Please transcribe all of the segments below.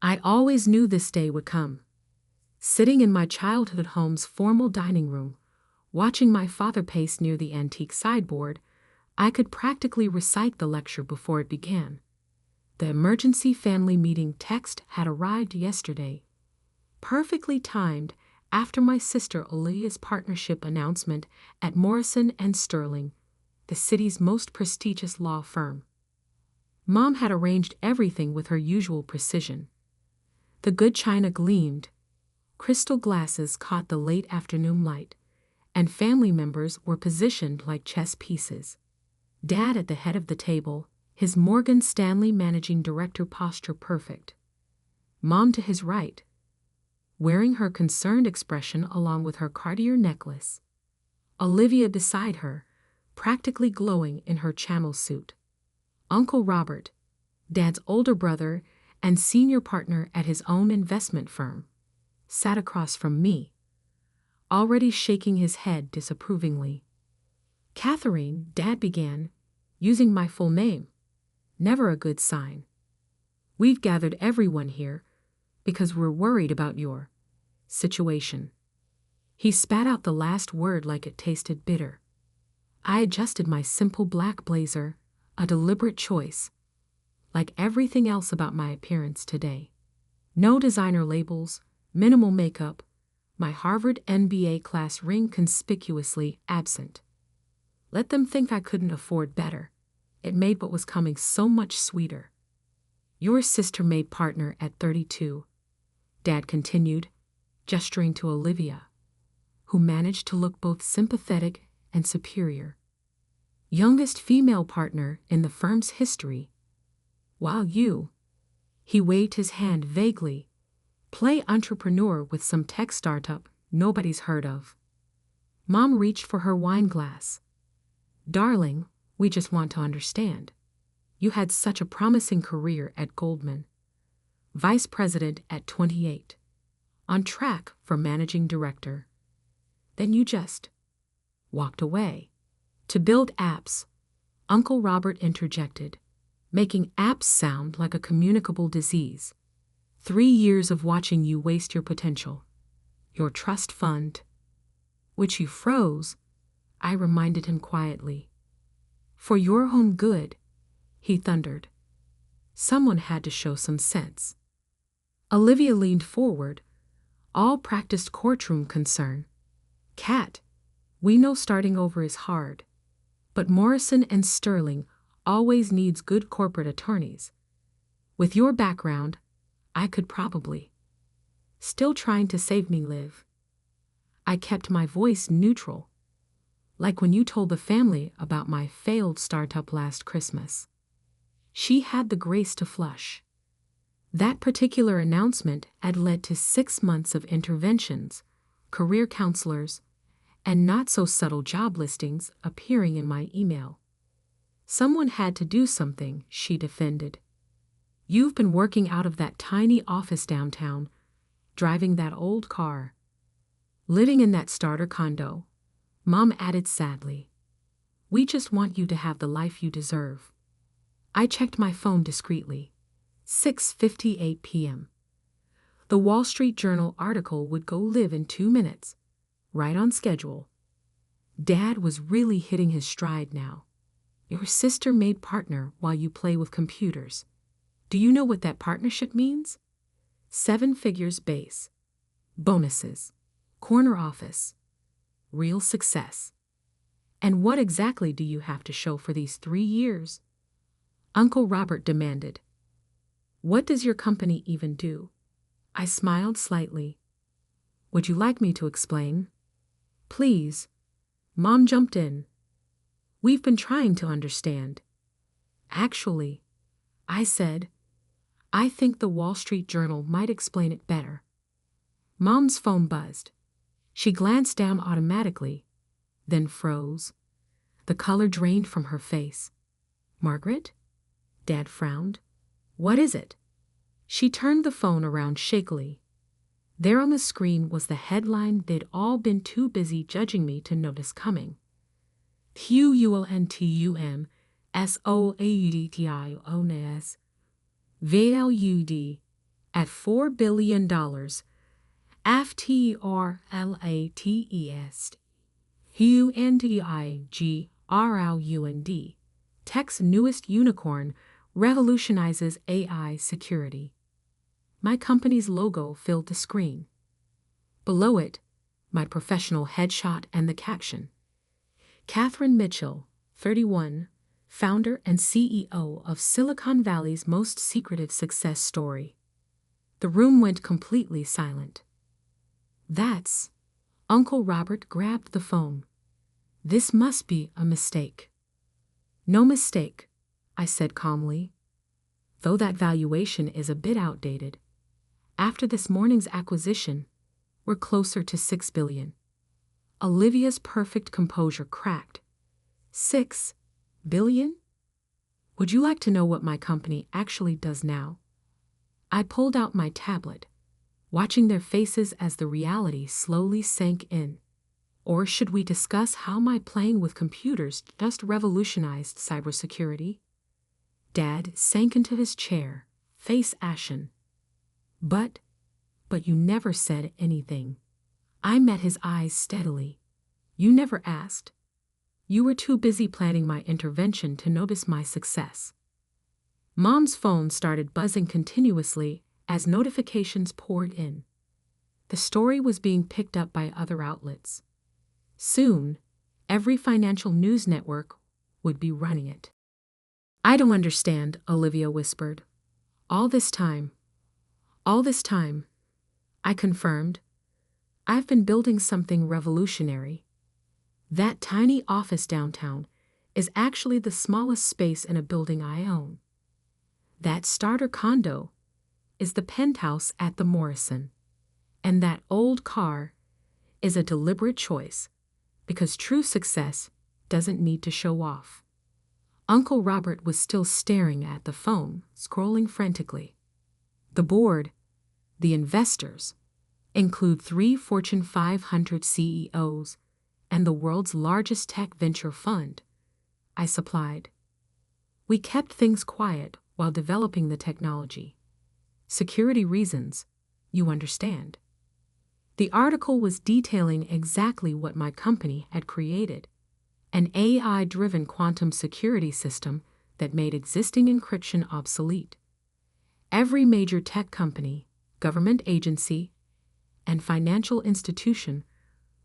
I always knew this day would come. Sitting in my childhood home's formal dining room, watching my father pace near the antique sideboard, I could practically recite the lecture before it began. The emergency family meeting text had arrived yesterday, perfectly timed after my sister Olivia's partnership announcement at Morrison & Sterling, the city's most prestigious law firm. Mom had arranged everything with her usual precision. The good china gleamed, crystal glasses caught the late afternoon light, and family members were positioned like chess pieces. Dad at the head of the table, his Morgan Stanley managing director posture perfect. Mom to his right, wearing her concerned expression along with her Cartier necklace. Olivia beside her, practically glowing in her Channel suit. Uncle Robert, Dad's older brother and senior partner at his own investment firm, sat across from me, already shaking his head disapprovingly. Catherine, Dad began, using my full name. Never a good sign. We've gathered everyone here because we're worried about your situation. He spat out the last word like it tasted bitter. I adjusted my simple black blazer, a deliberate choice, like everything else about my appearance today. No designer labels, minimal makeup, my Harvard MBA class ring conspicuously absent. Let them think I couldn't afford better. It made what was coming so much sweeter. Your sister made partner at 32, Dad continued, gesturing to Olivia, who managed to look both sympathetic and superior. Youngest female partner in the firm's history. While you, he waved his hand vaguely, play entrepreneur with some tech startup nobody's heard of. Mom reached for her wine glass. Darling, we just want to understand. You had such a promising career at Goldman. Vice president at 28. On track for managing director. Then you just walked away. To build apps, Uncle Robert interjected, making apps sound like a communicable disease. 3 years of watching you waste your potential. Your trust fund, which you froze, I reminded him quietly. For your own good, he thundered. Someone had to show some sense. Olivia leaned forward, all practiced courtroom concern. Cat, we know starting over is hard, but Morrison & Sterling always needs good corporate attorneys. With your background, I could probably. Still trying to save me, Liv. I kept my voice neutral, like when you told the family about my failed startup last Christmas. She had the grace to flush. That particular announcement had led to 6 months of interventions, career counselors, and not-so-subtle job listings appearing in my email. Someone had to do something, she defended. You've been working out of that tiny office downtown, driving that old car, living in that starter condo, Mom added sadly. We just want you to have the life you deserve. I checked my phone discreetly. 6:58 p.m. The Wall Street Journal article would go live in 2 minutes, right on schedule. Dad was really hitting his stride now. Your sister made partner while you play with computers. Do you know what that partnership means? 7 figures base. Bonuses. Corner office. Real success. And what exactly do you have to show for these 3 years? Uncle Robert demanded. What does your company even do? I smiled slightly. Would you like me to explain? Please. Mom jumped in. We've been trying to understand. Actually, I said, I think the Wall Street Journal might explain it better. Mom's phone buzzed. She glanced down automatically, then froze. The color drained from her face. Margaret? Dad frowned. What is it? She turned the phone around shakily. There on the screen was the headline they'd all been too busy judging me to notice coming. QULNTUMSOAUDTIONS VALUD at $4 billion. FTRLATES. UNDIGROUND. Tech's newest unicorn revolutionizes AI security. My company's logo filled the screen. Below it, my professional headshot and the caption. Catherine Mitchell, 31, founder and CEO of Silicon Valley's most secretive success story. The room went completely silent. That's... Uncle Robert grabbed the phone. This must be a mistake. No mistake, I said calmly. Though that valuation is a bit outdated. After this morning's acquisition, we're closer to $6 billion. Olivia's perfect composure cracked. $6 billion? Would you like to know what my company actually does now? I pulled out my tablet, watching their faces as the reality slowly sank in. Or should we discuss how my playing with computers just revolutionized cybersecurity? Dad sank into his chair, face ashen. But you never said anything. I met his eyes steadily. You never asked. You were too busy planning my intervention to notice my success. Mom's phone started buzzing continuously as notifications poured in. The story was being picked up by other outlets. Soon, every financial news network would be running it. I don't understand, Olivia whispered. All this time, I confirmed. I've been building something revolutionary. That tiny office downtown is actually the smallest space in a building I own. That starter condo is the penthouse at the Morrison. And that old car is a deliberate choice, because true success doesn't need to show off. Uncle Robert was still staring at the phone, scrolling frantically. The board, the investors, include 3 Fortune 500 CEOs and the world's largest tech venture fund, I supplied. We kept things quiet while developing the technology. Security reasons, you understand. The article was detailing exactly what my company had created, an AI-driven quantum security system that made existing encryption obsolete. Every major tech company, government agency, and financial institution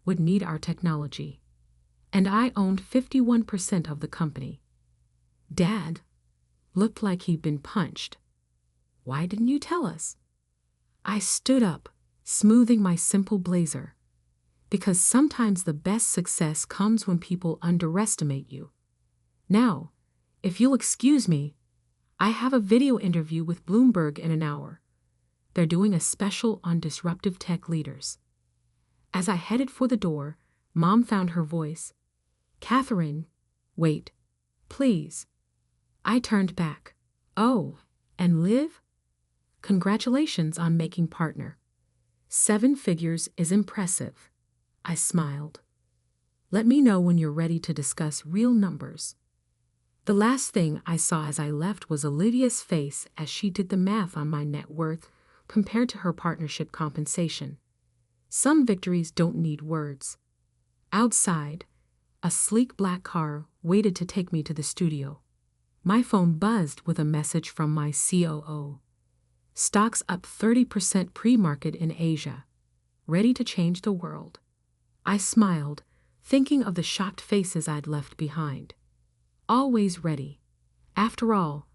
would need our technology, and I owned 51% of the company. Dad looked like he'd been punched. Why didn't you tell us? I stood up, smoothing my simple blazer. Because sometimes the best success comes when people underestimate you. Now, if you'll excuse me, I have a video interview with Bloomberg in an hour. They're doing a special on disruptive tech leaders. As I headed for the door, Mom found her voice. Catherine, wait, please. I turned back. Oh, and Liv? Congratulations on making partner. 7 figures is impressive. I smiled. Let me know when you're ready to discuss real numbers. The last thing I saw as I left was Olivia's face as she did the math on my net worth compared to her partnership compensation. Some victories don't need words. Outside, a sleek black car waited to take me to the studio. My phone buzzed with a message from my COO. Stocks up 30% pre-market in Asia. Ready to change the world. I smiled, thinking of the shocked faces I'd left behind. Always ready. After all,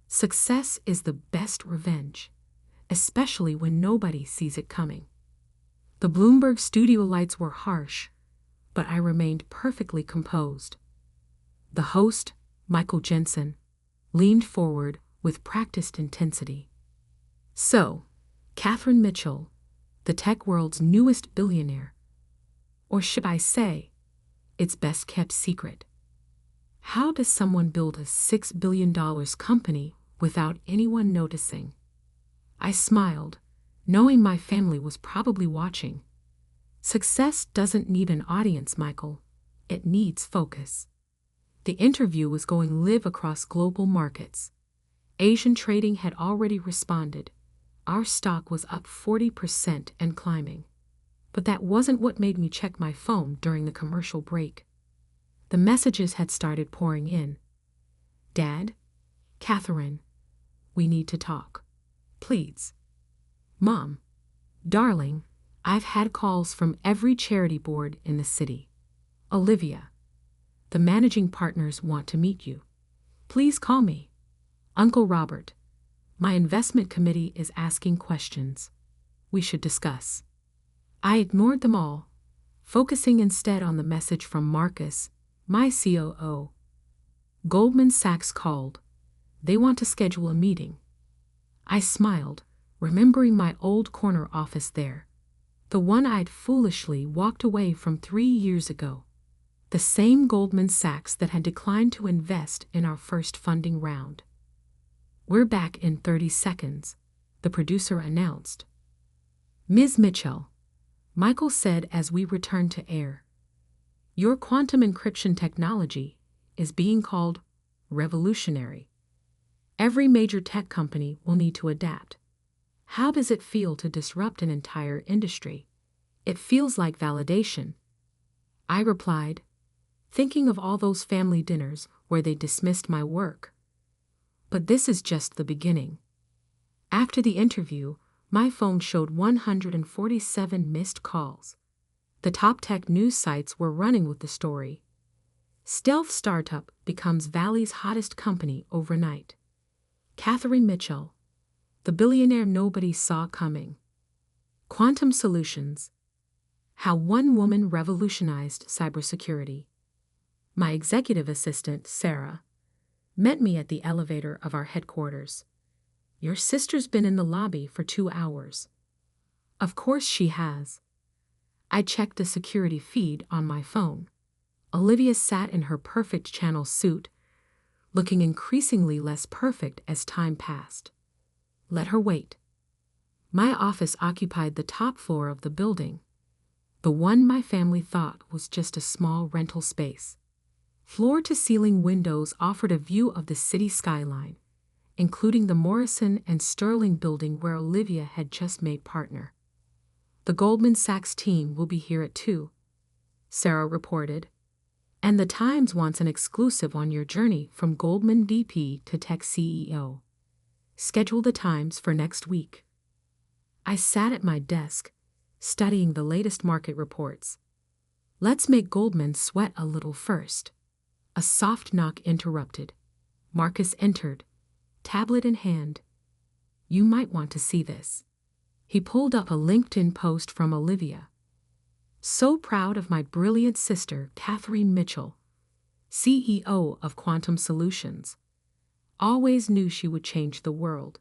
success is the best revenge, especially when nobody sees it coming. The Bloomberg studio lights were harsh, but I remained perfectly composed. The host, Michael Jensen, leaned forward with practiced intensity. So, Catherine Mitchell, the tech world's newest billionaire. Or should I say, its best-kept secret. How does someone build a $6 billion company without anyone noticing? I smiled, knowing my family was probably watching. Success doesn't need an audience, Michael. It needs focus. The interview was going live across global markets. Asian trading had already responded. Our stock was up 40% and climbing. But that wasn't what made me check my phone during the commercial break. The messages had started pouring in. Dad, Catherine, we need to talk. Please. Mom, darling, I've had calls from every charity board in the city. Olivia, the managing partners want to meet you. Please call me. Uncle Robert, my investment committee is asking questions. We should discuss. I ignored them all, focusing instead on the message from Marcus, my COO. Goldman Sachs called. They want to schedule a meeting. I smiled, remembering my old corner office there, the one I'd foolishly walked away from 3 years ago. The same Goldman Sachs that had declined to invest in our first funding round. We're back in 30 seconds, the producer announced. Ms. Mitchell, Michael said as we returned to air. Your quantum encryption technology is being called revolutionary. Every major tech company will need to adapt. How does it feel to disrupt an entire industry? It feels like validation. I replied, thinking of all those family dinners where they dismissed my work. But this is just the beginning. After the interview, my phone showed 147 missed calls. The top tech news sites were running with the story. Stealth startup becomes Valley's hottest company overnight. Catherine Mitchell, the billionaire nobody saw coming. Quantum Solutions, how one woman revolutionized cybersecurity. My executive assistant, Sarah, met me at the elevator of our headquarters. Your sister's been in the lobby for 2 hours. Of course she has. I checked the security feed on my phone. Olivia sat in her perfect channel suit, looking increasingly less perfect as time passed. Let her wait. My office occupied the top floor of the building, the one my family thought was just a small rental space. Floor-to-ceiling windows offered a view of the city skyline, including the Morrison and Sterling building where Olivia had just made partner. The Goldman Sachs team will be here at 2, Sarah reported. And the Times wants an exclusive on your journey from Goldman VP to tech CEO. Schedule the Times for next week. I sat at my desk, studying the latest market reports. Let's make Goldman sweat a little first. A soft knock interrupted. Marcus entered, tablet in hand. You might want to see this. He pulled up a LinkedIn post from Olivia. So proud of my brilliant sister, Catherine Mitchell, CEO of Quantum Solutions. Always knew she would change the world.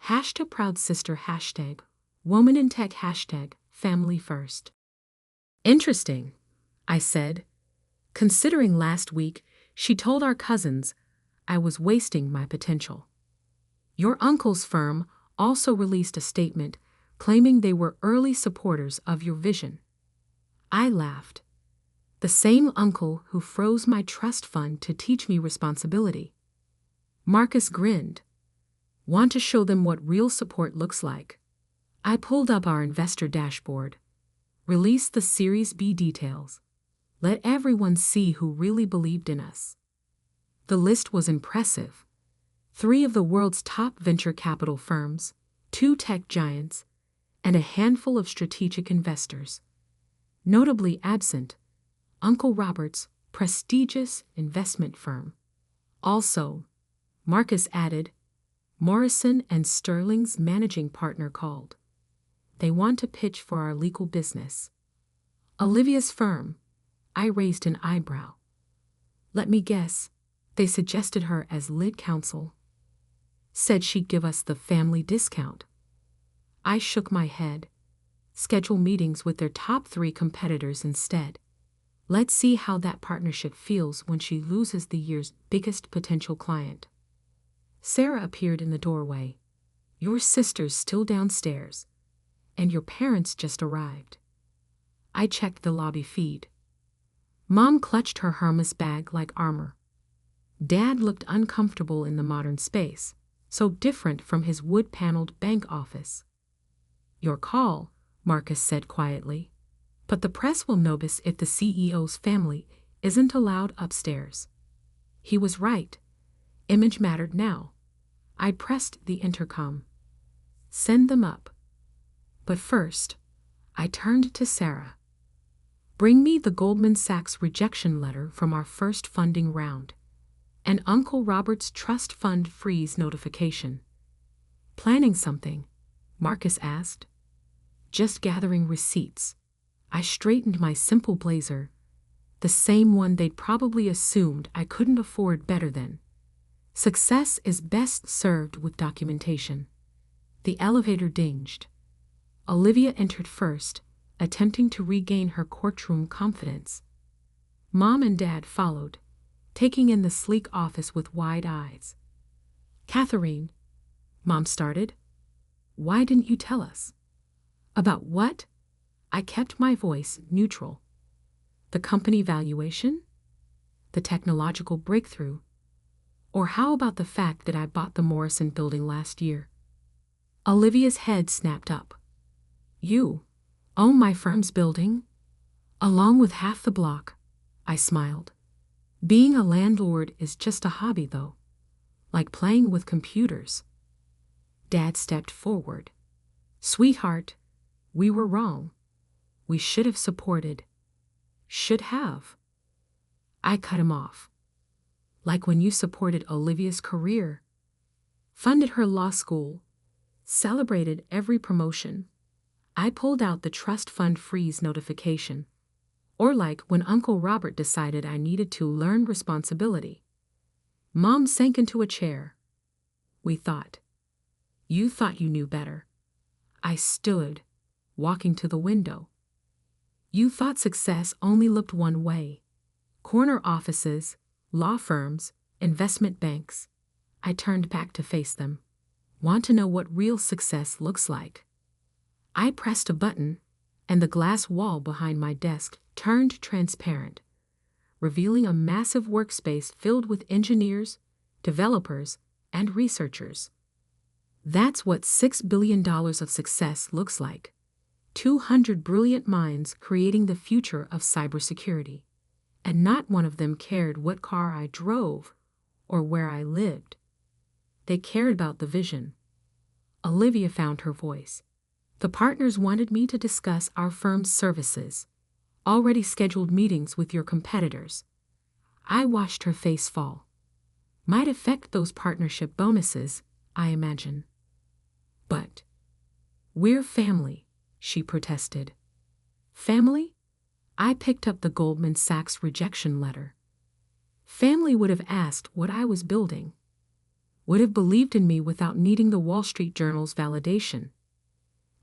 Hashtag proud sister, hashtag woman in tech, hashtag family first. Interesting, I said. Considering last week, she told our cousins I was wasting my potential. Your uncle's firm also released a statement claiming they were early supporters of your vision. I laughed. The same uncle who froze my trust fund to teach me responsibility. Marcus grinned. Want to show them what real support looks like? I pulled up our investor dashboard. Released the Series B details. Let everyone see who really believed in us. The list was impressive. 3 of the world's top venture capital firms, 2 tech giants, and a handful of strategic investors. Notably absent, Uncle Robert's prestigious investment firm. Also, Marcus added, Morrison and Sterling's managing partner called. They want to pitch for our legal business. Olivia's firm. I raised an eyebrow. Let me guess, they suggested her as lead counsel. Said she'd give us the family discount. I shook my head. Schedule meetings with their top 3 competitors instead. Let's see how that partnership feels when she loses the year's biggest potential client. Sarah appeared in the doorway. Your sister's still downstairs, and your parents just arrived. I checked the lobby feed. Mom clutched her Hermes bag like armor. Dad looked uncomfortable in the modern space, so different from his wood-paneled bank office. "Your call," Marcus said quietly. "But the press will notice if the CEO's family isn't allowed upstairs." He was right. Image mattered now. I pressed the intercom. "Send them up." But first, I turned to Sarah. "Bring me the Goldman Sachs rejection letter from our first funding round, and Uncle Robert's trust fund freeze notification." "Planning something?" Marcus asked. "Just gathering receipts." I straightened my simple blazer, the same one they'd probably assumed I couldn't afford better than. Success is best served with documentation. The elevator dinged. Olivia entered first, attempting to regain her courtroom confidence. Mom and Dad followed, taking in the sleek office with wide eyes. "Catherine," Mom started, "why didn't you tell us?" "About what?" I kept my voice neutral. "The company valuation? The technological breakthrough? Or how about the fact that I bought the Morrison building last year?" Olivia's head snapped up. "You own my firm's building? Along with half the block?" I smiled. "Being a landlord is just a hobby, though. Like playing with computers." Dad stepped forward. "Sweetheart, we were wrong. We should have supported." "Should have?" I cut him off. "Like when you supported Olivia's career, funded her law school, celebrated every promotion. I pulled out the trust fund freeze notification. Or like when Uncle Robert decided I needed to learn responsibility." Mom sank into a chair. "We thought. You thought you knew better." I stood, walking to the window. "You thought success only looked one way. Corner offices, law firms, investment banks." I turned back to face them. "Want to know what real success looks like?" I pressed a button, and the glass wall behind my desk turned transparent, revealing a massive workspace filled with engineers, developers, and researchers. That's what $6 billion of success looks like. 200 brilliant minds creating the future of cybersecurity. And not one of them cared what car I drove or where I lived. They cared about the vision. Olivia found her voice. "The partners wanted me to discuss our firm's services, already scheduled meetings with your competitors." I watched her face fall. "Might affect those partnership bonuses, I imagine." "But we're family," she protested. "Family?" I picked up the Goldman Sachs rejection letter. Family would have asked what I was building, would have believed in me without needing the Wall Street Journal's validation.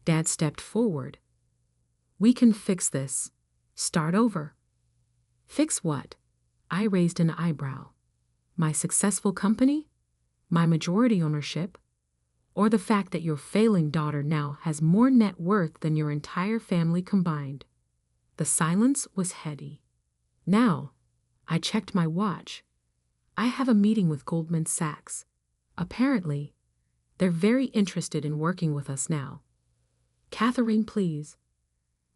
Dad stepped forward. "We can fix this. Start over." "Fix what?" I raised an eyebrow. "My successful company? My majority ownership? Or the fact that your failing daughter now has more net worth than your entire family combined?" The silence was heady. "Now," I checked my watch, "I have a meeting with Goldman Sachs. Apparently, they're very interested in working with us now." "Catherine, please."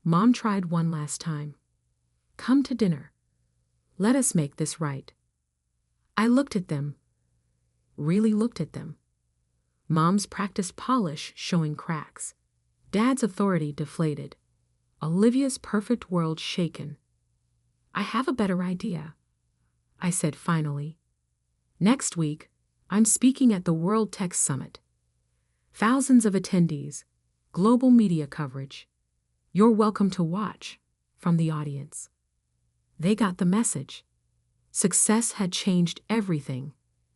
Mom tried one last time. "Come to dinner. Let us make this right." I looked at them. Really looked at them. Mom's practiced polish showing cracks. Dad's authority deflated. Olivia's perfect world shaken. "I have a better idea," I said finally. "Next week, I'm speaking at the World Tech Summit. Thousands of attendees, global media coverage. You're welcome to watch," from the audience. They got the message. Success had changed everything,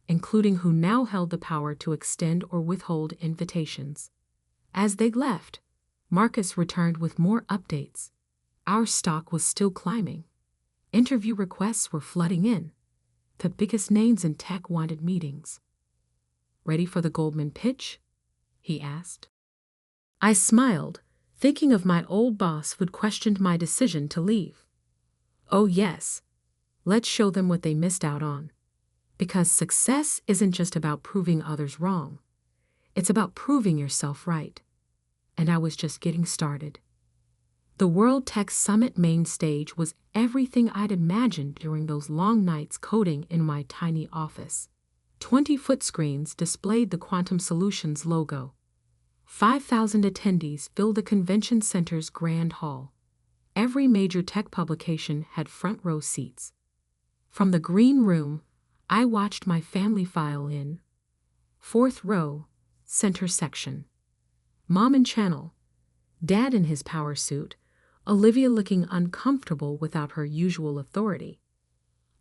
including who now held the power to extend or withhold invitations. As they left, Marcus returned with more updates. Our stock was still climbing. Interview requests were flooding in. The biggest names in tech wanted meetings. "Ready for the Goldman pitch?" he asked. I smiled, thinking of my old boss who'd questioned my decision to leave. "Oh yes. Let's show them what they missed out on." Because success isn't just about proving others wrong. It's about proving yourself right. And I was just getting started. The World Tech Summit main stage was everything I'd imagined during those long nights coding in my tiny office. 20-foot screens displayed the Quantum Solutions logo. 5,000 attendees filled the convention center's grand hall. Every major tech publication had front-row seats. From the green room, I watched my family file in. Fourth row, center section. Mom in channel, Dad in his power suit, Olivia looking uncomfortable without her usual authority.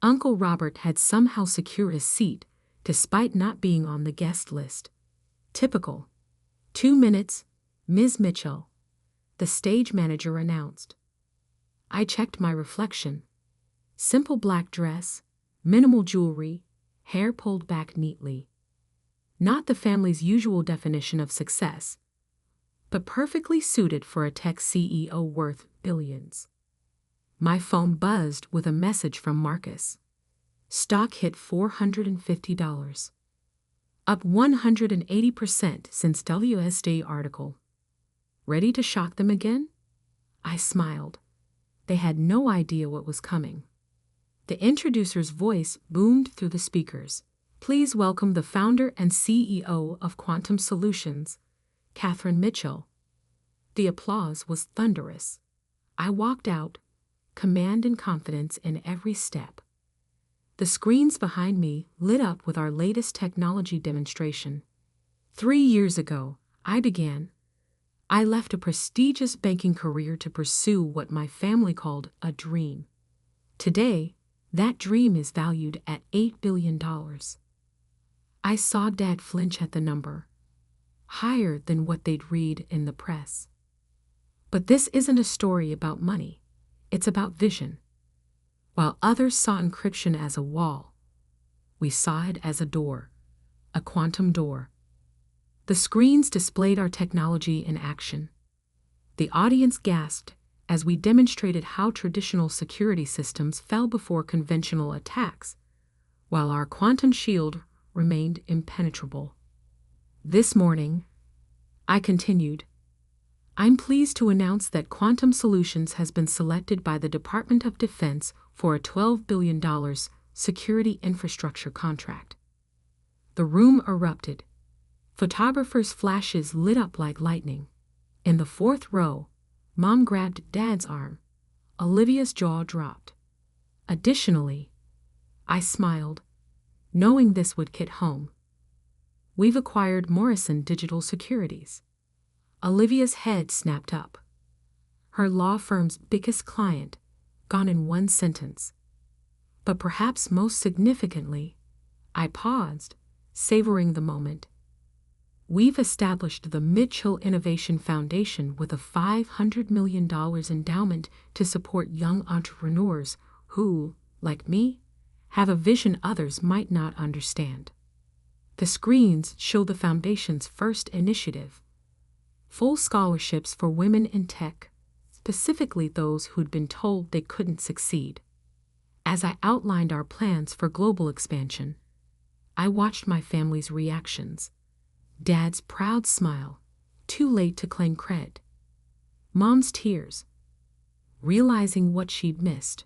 Uncle Robert had somehow secured a seat, despite not being on the guest list. Typical. 2 minutes, Ms. Mitchell, the stage manager announced. I checked my reflection. Simple black dress, minimal jewelry, hair pulled back neatly. Not the family's usual definition of success, but perfectly suited for a tech CEO worth billions. My phone buzzed with a message from Marcus. Stock hit $450. Up 180% since WSJ article. Ready to shock them again? I smiled. They had no idea what was coming. The introducer's voice boomed through the speakers. Please welcome the founder and CEO of Quantum Solutions, Catherine Mitchell. The applause was thunderous. I walked out, command and confidence in every step. The screens behind me lit up with our latest technology demonstration. 3 years ago, I left a prestigious banking career to pursue what my family called a dream. Today, that dream is valued at $8 billion. I saw Dad flinch at the number, higher than what they'd read in the press. But this isn't a story about money. It's about vision. While others saw encryption as a wall, we saw it as a door, a quantum door. The screens displayed our technology in action. The audience gasped as we demonstrated how traditional security systems fell before conventional attacks, while our quantum shield remained impenetrable. This morning, I continued, I'm pleased to announce that Quantum Solutions has been selected by the Department of Defense for a $12 billion security infrastructure contract. The room erupted. Photographers' flashes lit up like lightning. In the fourth row, Mom grabbed Dad's arm. Olivia's jaw dropped. Additionally, I smiled, knowing this would hit home. We've acquired Morrison Digital Securities. Olivia's head snapped up. Her law firm's biggest client, gone in one sentence. But perhaps most significantly, I paused, savoring the moment. We've established the Mitchell Innovation Foundation with a $500 million endowment to support young entrepreneurs who, like me, have a vision others might not understand. The screens show the foundation's first initiative. Full scholarships for women in tech, specifically those who'd been told they couldn't succeed. As I outlined our plans for global expansion, I watched my family's reactions. Dad's proud smile, too late to claim cred. Mom's tears, realizing what she'd missed.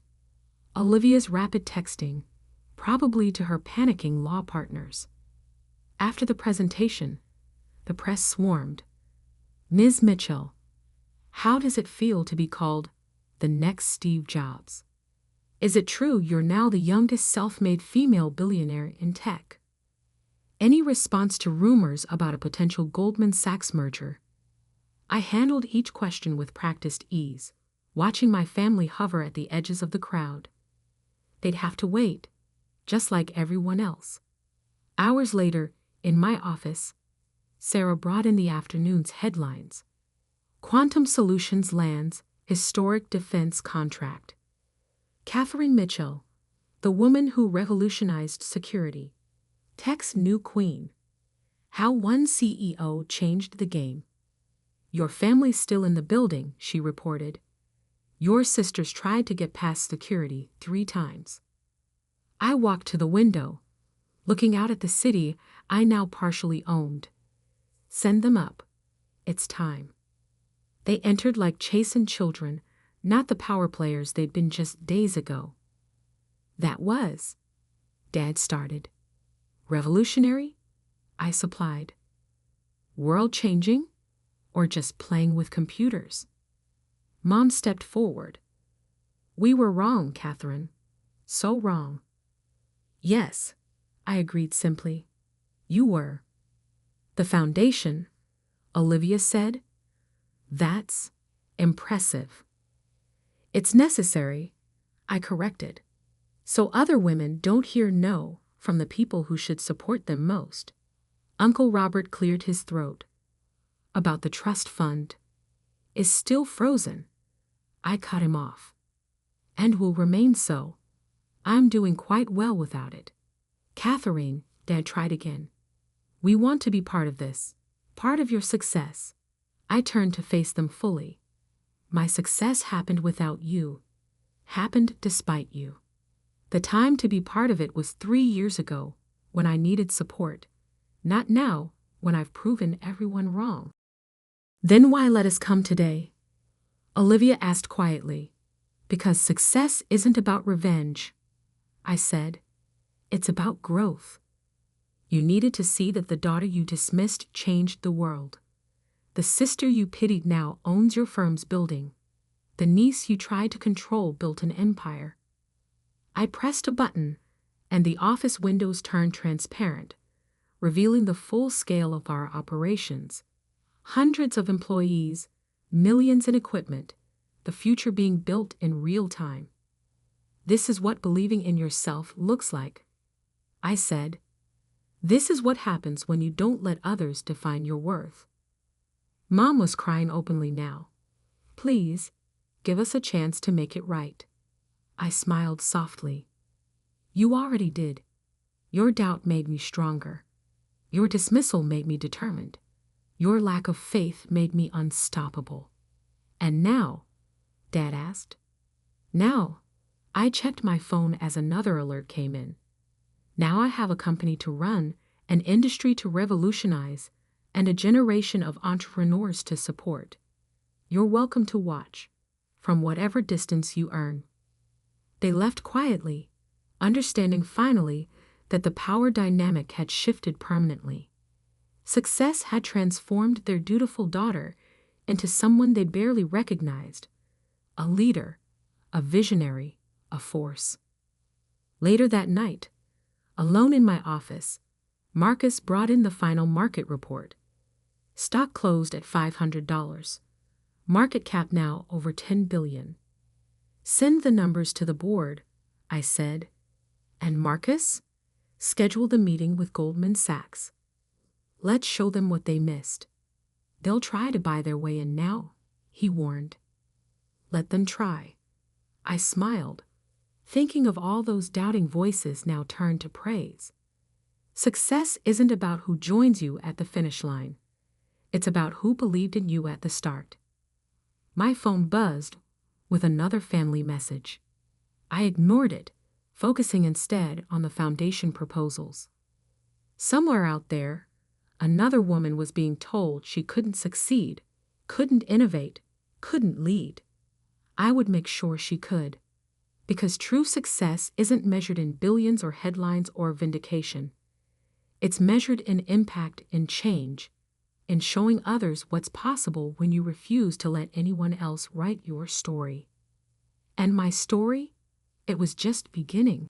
Olivia's rapid texting, probably to her panicking law partners. After the presentation, the press swarmed. Ms. Mitchell, how does it feel to be called the next Steve Jobs? Is it true you're now the youngest self-made female billionaire in tech? Any response to rumors about a potential Goldman Sachs merger? I handled each question with practiced ease, watching my family hover at the edges of the crowd. They'd have to wait, just like everyone else. Hours later, in my office, Sarah brought in the afternoon's headlines. Quantum Solutions lands historic defense contract. Catherine Mitchell, the woman who revolutionized security, tech's new queen. How one CEO changed the game. Your family's still in the building, she reported. Your sisters tried to get past security 3 times. I walked to the window, looking out at the city I now partially owned. Send them up. It's time. They entered like chastened children, not the power players they'd been just days ago. That was. Dad started. Revolutionary? I supplied. World-changing? Or just playing with computers? Mom stepped forward. We were wrong, Catherine. So wrong. Yes, I agreed simply. You were. The foundation, Olivia said. That's impressive. It's necessary, I corrected, so other women don't hear no from the people who should support them most. Uncle Robert cleared his throat. About the trust fund. Is still frozen. I cut him off. And will remain so. I'm doing quite well without it. Catherine, Dad tried again. We want to be part of this, part of your success. I turned to face them fully. My success happened without you, happened despite you. The time to be part of it was 3 years ago, when I needed support, not now, when I've proven everyone wrong. Then why let us come today? Olivia asked quietly. Because success isn't about revenge, I said. It's about growth. You needed to see that the daughter you dismissed changed the world. The sister you pitied now owns your firm's building. The niece you tried to control built an empire. I pressed a button, and the office windows turned transparent, revealing the full scale of our operations. Hundreds of employees, millions in equipment, the future being built in real time. This is what believing in yourself looks like, I said. This is what happens when you don't let others define your worth. Mom was crying openly now. Please, give us a chance to make it right. I smiled softly. You already did. Your doubt made me stronger. Your dismissal made me determined. Your lack of faith made me unstoppable. And now, Dad asked. Now, I checked my phone as another alert came in. Now I have a company to run, an industry to revolutionize, and a generation of entrepreneurs to support. You're welcome to watch, from whatever distance you earn. They left quietly, understanding finally that the power dynamic had shifted permanently. Success had transformed their dutiful daughter into someone they barely recognized, a leader, a visionary, a force. Later that night, alone in my office, Marcus brought in the final market report. Stock closed at $500. Market cap now over $10 billion. Send the numbers to the board, I said. And Marcus? Schedule the meeting with Goldman Sachs. Let's show them what they missed. They'll try to buy their way in now, he warned. Let them try. I smiled, thinking of all those doubting voices now turned to praise. Success isn't about who joins you at the finish line. It's about who believed in you at the start. My phone buzzed with another family message. I ignored it, focusing instead on the foundation proposals. Somewhere out there, another woman was being told she couldn't succeed, couldn't innovate, couldn't lead. I would make sure she could. Because true success isn't measured in billions or headlines or vindication. It's measured in impact and change, in showing others what's possible when you refuse to let anyone else write your story. And my story? It was just beginning.